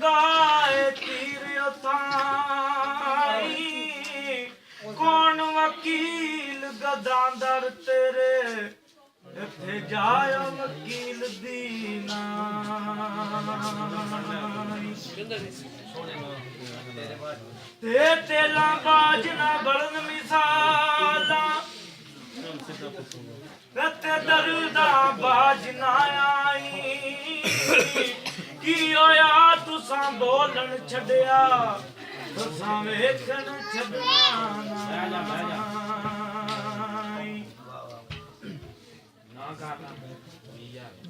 गाए तीर उताई कौन वकील गदांदर तेरे इत्थे जाया वकील दीना ते तेला बाजना बलन मिसाला ते दर्दा बाजना आई की होया तुसा बोलन छड़िया तुसा वेखन छड़ना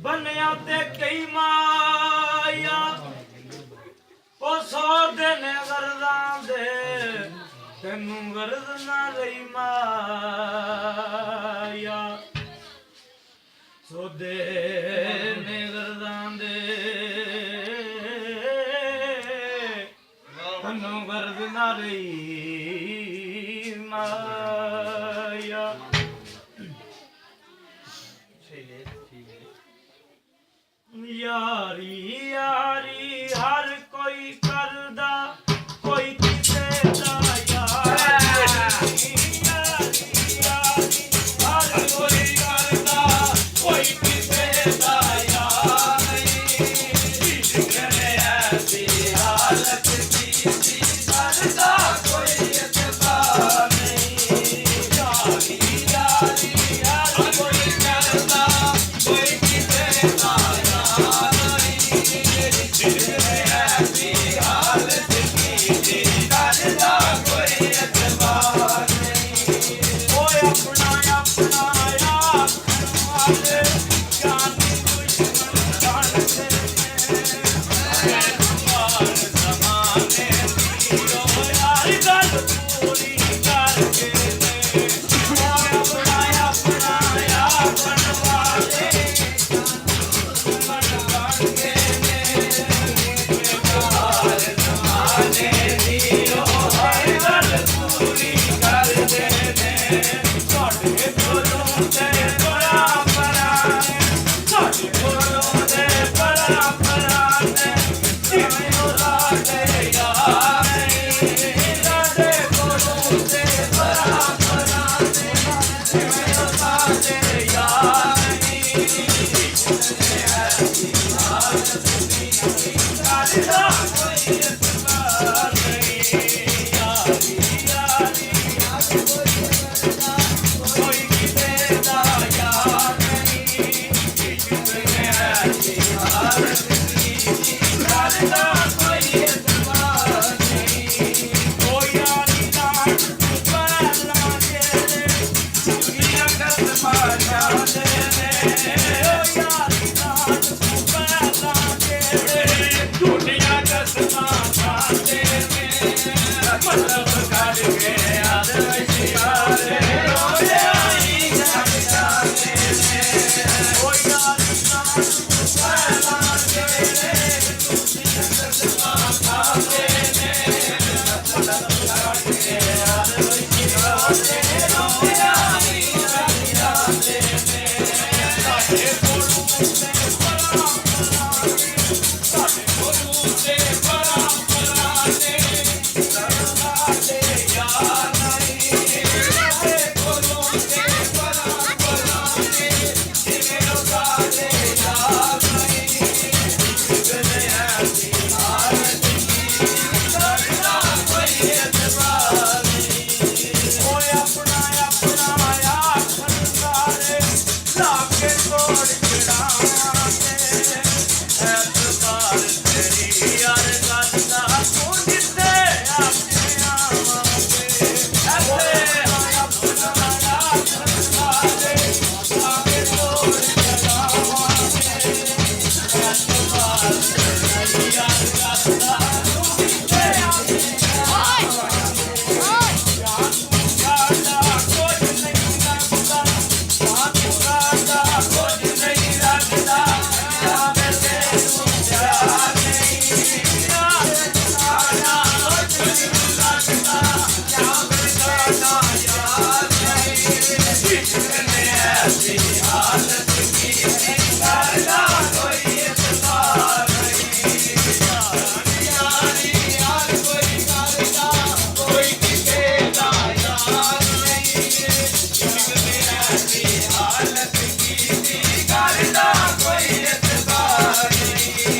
बनया ते कई माया ओ सौ दिन गर्दां दे तेनू गर्द ना रही माया सौ दिन गर्दां दे तेनू गर्द ना रही माया यारी यारी हर कोई करदा कोई किसे दा यारी यारी यारी हर कोई करदा कोई किसे दा यारी करे ऐसी हालत की करदा कोई इतबार नहीं यारी यारी हर कोई करदा कोई किसे दा ਨਹੀਂ